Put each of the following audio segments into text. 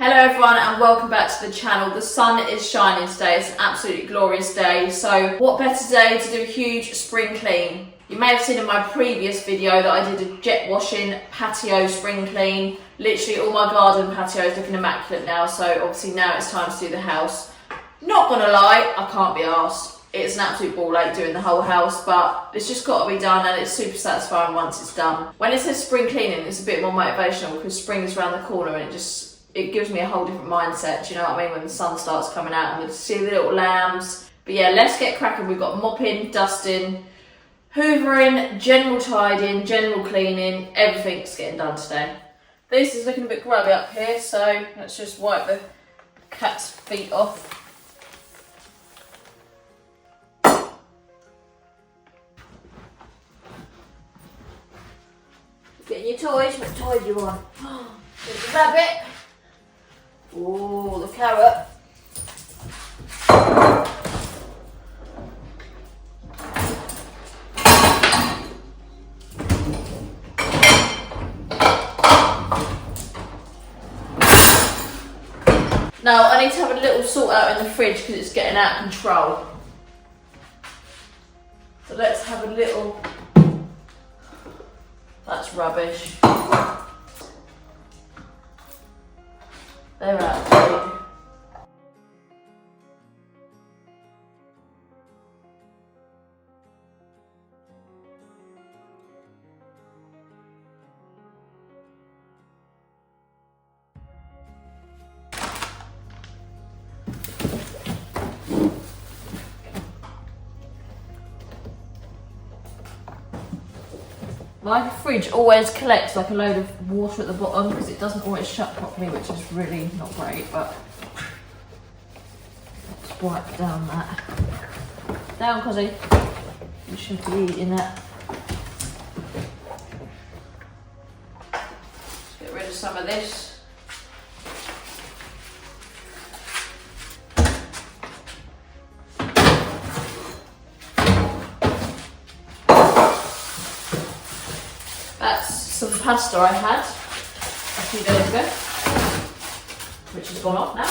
Hello everyone and welcome back to the channel. The sun is shining today, it's an absolutely glorious day. So what better day to do a huge spring clean. You may have seen in my previous video that I did a jet washing patio spring clean. Literally all my garden patio is looking immaculate now, so obviously now it's time to do the house. Not gonna lie, I can't be arsed. It's an absolute ball ache doing the whole house, but it's just got to be done and it's super satisfying once it's done. When it says spring cleaning, it's a bit more motivational because spring is around the corner and it gives me a whole different mindset, do you know what I mean, when the sun starts coming out and we see the little lambs. But yeah, let's get cracking. We've got mopping, dusting, hoovering, general tidying, general cleaning, everything's getting done today. This is looking a bit grubby up here, so let's just wipe the cat's feet off. Getting your toys, what toy do you want? There's the rabbit. Oh, the carrot. Now I need to have a little sort out in the fridge because it's getting out of control. So let's have a little. That's rubbish. They're out. My fridge always collects like a load of water at the bottom because it doesn't always shut properly, which is really not great, but let's wipe down that. Down, Cozzy. You should be eating that. Let's get rid of some of this. That's some pasta I had a few days ago, which has gone off now.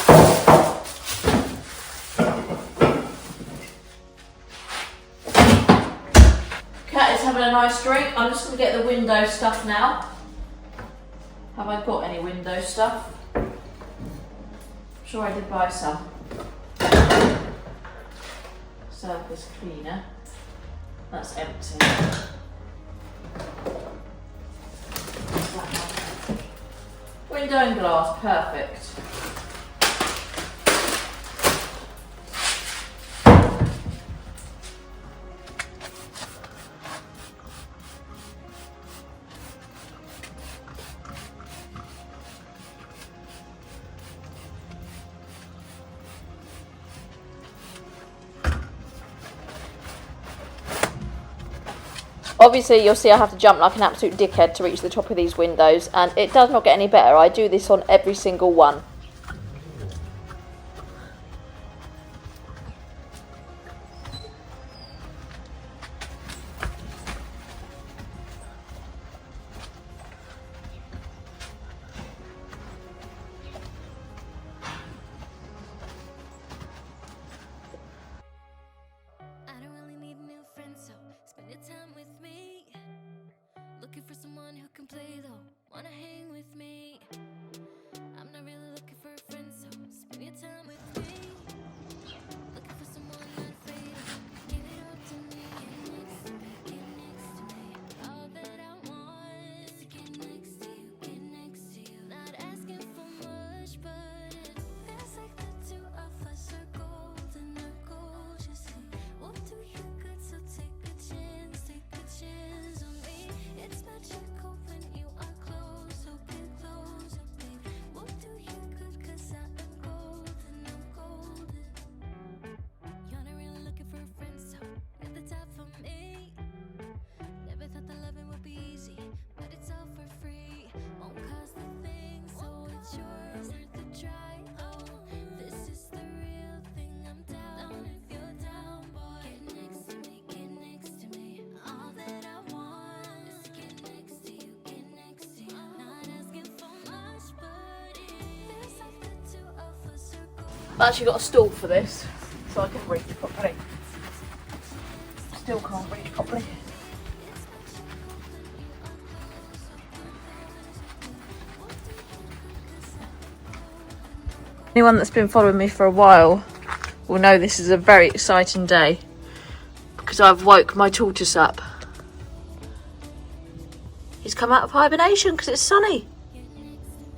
Cat is having a nice drink. I'm just going to get the window stuff now. Have I got any window stuff? I'm sure I did buy some. Surface cleaner. That's empty. Window and glass, perfect. Obviously you'll see I have to jump like an absolute dickhead to reach the top of these windows, and it does not get any better. I do this on every single one. Looking for someone who can play though, wanna hang with me. I'm not really looking for a friend, so spend your time with me. Looking for someone not afraid of, give it up to me. Get next to me. All that I want is to get next to you, get next to you. Not asking for much, but it feels like the two of us are golden, our gold. Just see, we'll do you good, so take a chance on me. It's magical when you are close, so I've actually got a stool for this, so I can reach properly. Still can't reach properly. Anyone that's been following me for a while will know this is a very exciting day because I've woke my tortoise up. He's come out of hibernation because it's sunny.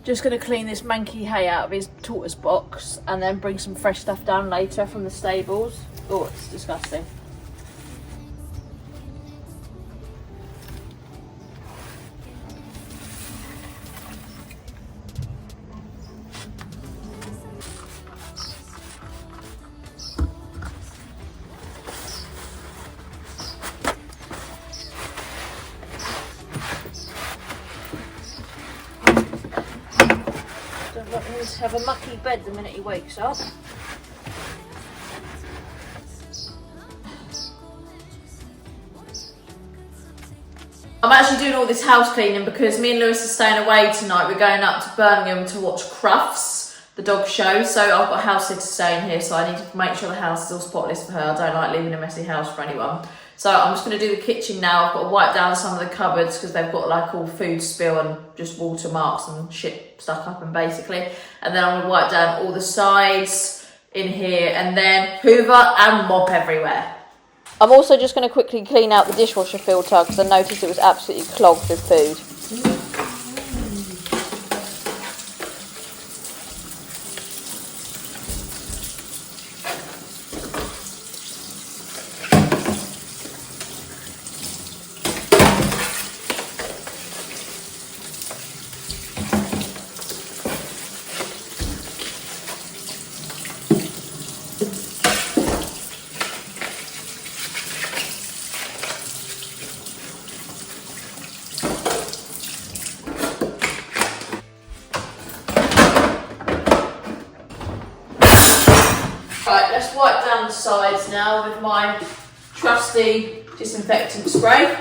Just going to clean this manky hay out of his tortoise box and then bring some fresh stuff down later from the stables. Oh, it's disgusting. Don't want him to have a mucky bed the minute he wakes up. I'm actually doing all this house cleaning because me and Lewis are staying away tonight. We're going up to Birmingham to watch Crufts, the dog show. So I've got a house sitter staying here, so I need to make sure the house is all spotless for her. I don't like leaving a messy house for anyone. So I'm just going to do the kitchen now. I've got to wipe down some of the cupboards because they've got like all food spill and just watermarks and shit stuck up and basically. And then I'm going to wipe down all the sides in here and then hoover and mop everywhere. I'm also just going to quickly clean out the dishwasher filter because I noticed it was absolutely clogged with food. Right, let's wipe down the sides now with my trusty disinfectant spray.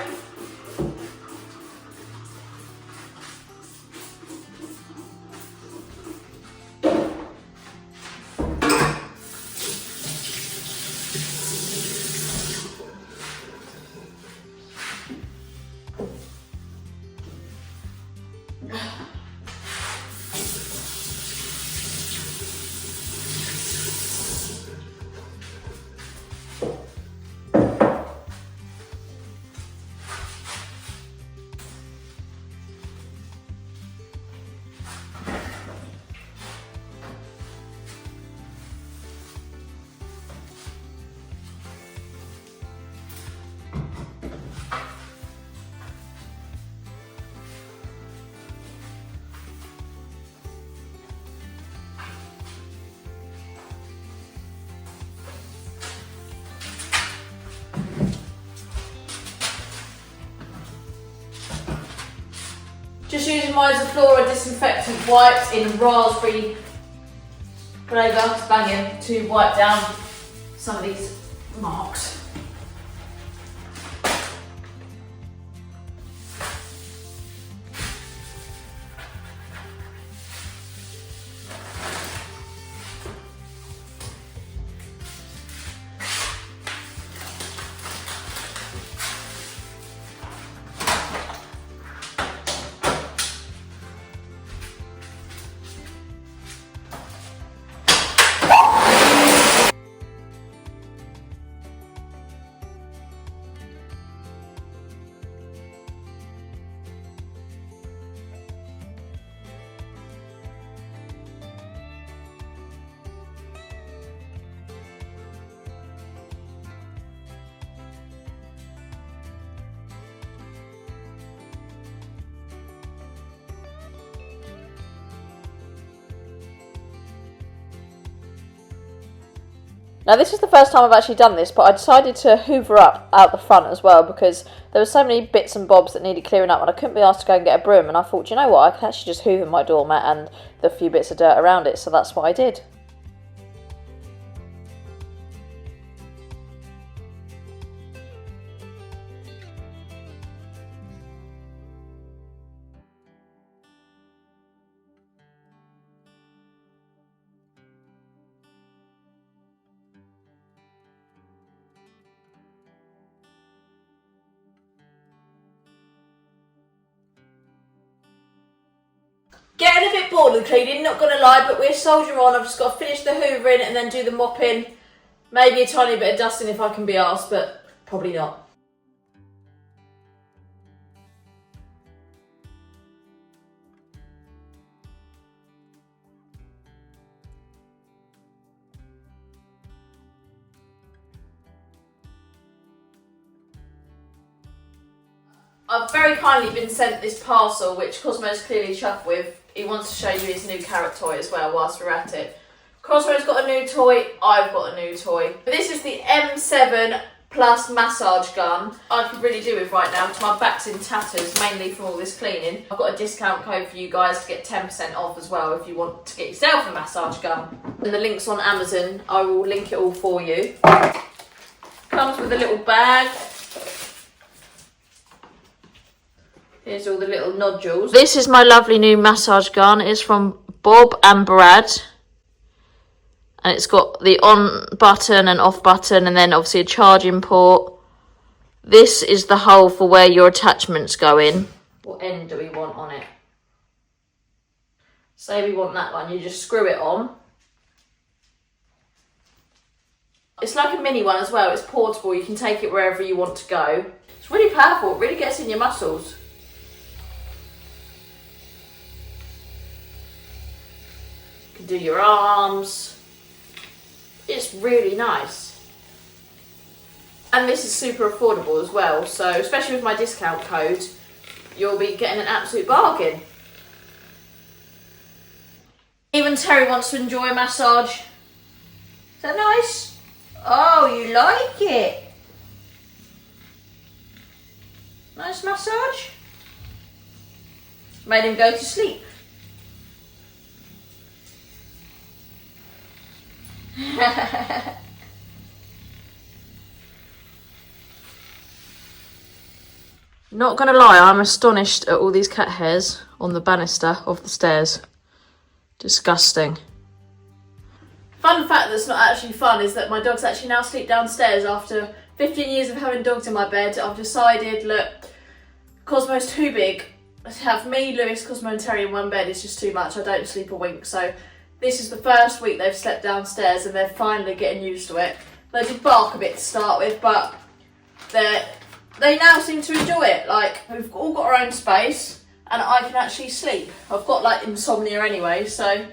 Just using my Zaflora disinfectant wipes in raspberry flavour, it's banging, to wipe down some of these marks. Now this is the first time I've actually done this, but I decided to hoover up out the front as well because there were so many bits and bobs that needed clearing up and I couldn't be asked to go and get a broom, and I thought, you know what, I could actually just hoover my doormat and the few bits of dirt around it, so that's what I did. Getting a bit bored of the cleaning, not gonna lie, but we're soldier on. I've just got to finish the hoovering and then do the mopping. Maybe a tiny bit of dusting if I can be arsed, but probably not. I've very kindly been sent this parcel, which Cosmo's clearly chuffed with. He wants to show you his new carrot toy as well whilst we're at it. Cosmo's got a new toy, I've got a new toy. This is the M7 Plus massage gun. I could really do with right now because my back's in tatters, mainly from all this cleaning. I've got a discount code for you guys to get 10% off as well if you want to get yourself a massage gun. And the link's on Amazon, I will link it all for you. Comes with a little bag. Here's all the little nodules. This is my lovely new massage gun. It's from Bob and Brad. And it's got the on button and off button and then obviously a charging port. This is the hole for where your attachments go in. What end do we want on it? Say we want that one, you just screw it on. It's like a mini one as well, it's portable, you can take it wherever you want to go. It's really powerful, it really gets in your muscles. You can do your arms. It's really nice. And this is super affordable as well, so especially with my discount code, you'll be getting an absolute bargain. Even Terry wants to enjoy a massage. Is that nice? Oh, you like it? Nice massage? Made him go to sleep. Not gonna lie, I'm astonished at all these cat hairs on the banister of the stairs. Disgusting. Fun fact that's not actually fun is that my dogs actually now sleep downstairs after 15 years of having dogs in my bed. I've decided, look, Cosmo's too big. To have me, Lewis, Cosmo and Terry in one bed is just too much. I don't sleep a wink, so this is the first week they've slept downstairs and they're finally getting used to it. They did bark a bit to start with, but they now seem to enjoy it. Like, we've all got our own space and I can actually sleep. I've got like insomnia anyway, so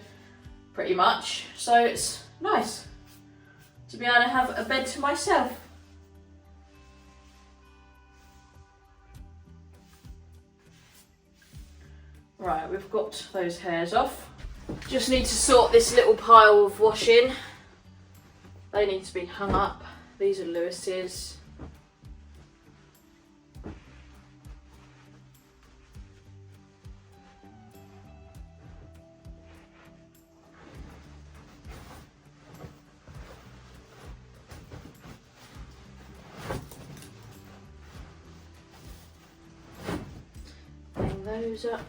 pretty much. So it's nice to be able to have a bed to myself. Right, we've got those hairs off. Just need to sort this little pile of washing. They need to be hung up. These are Lewis's. Hang those up.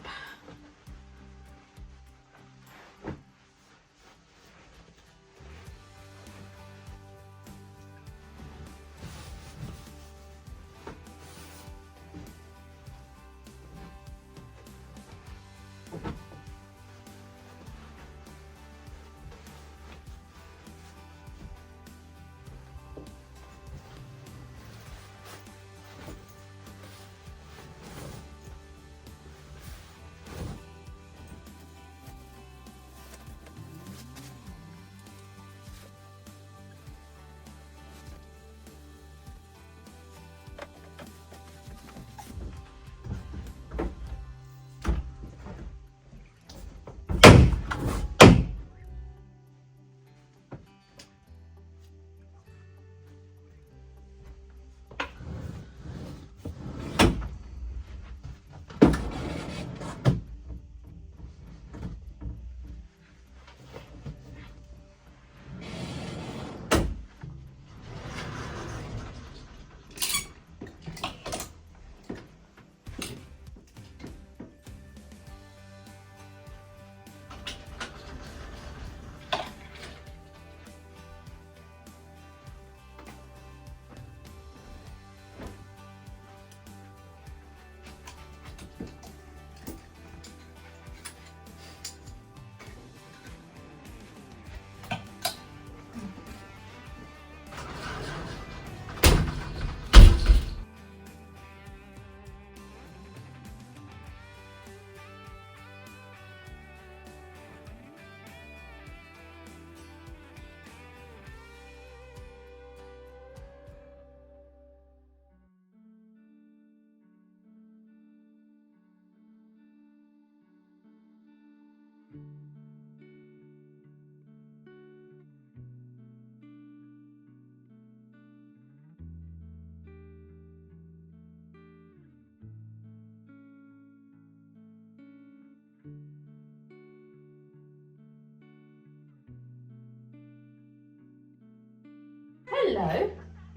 Hello.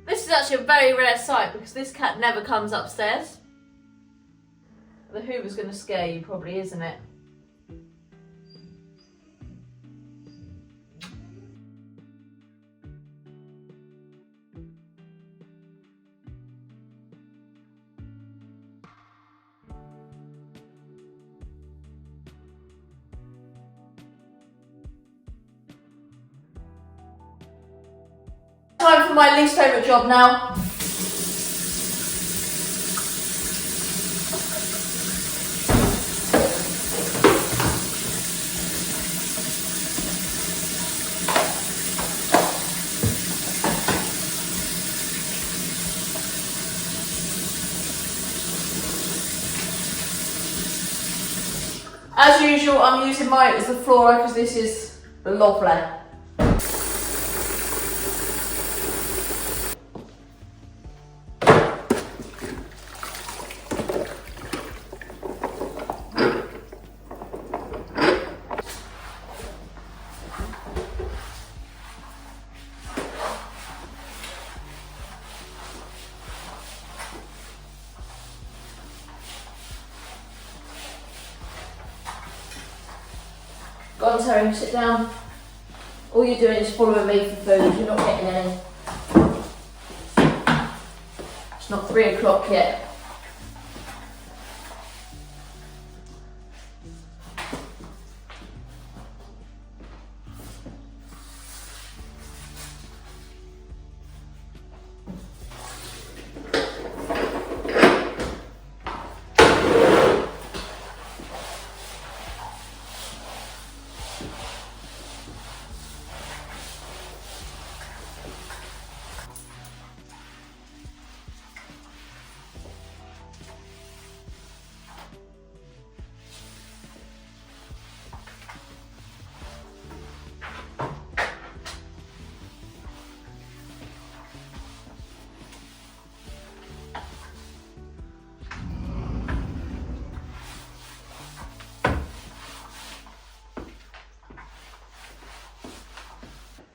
This is actually a very rare sight because this cat never comes upstairs. The Hoover's going to scare you probably, isn't it? Time for my least favourite job now. As usual, I'm using mine as the floor because this is lovely. Go on, Terry, sit down. All you're doing is following me for food, you're not getting any. It's not 3 o'clock yet.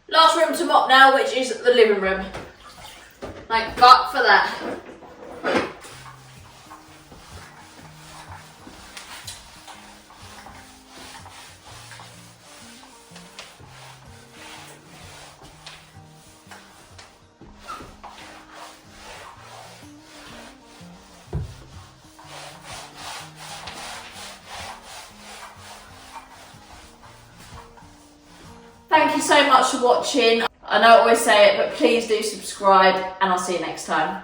Last room to mop now, which is the living room. Thank God for that. Thank you so much for watching. I know I always say it, but please do subscribe and I'll see you next time.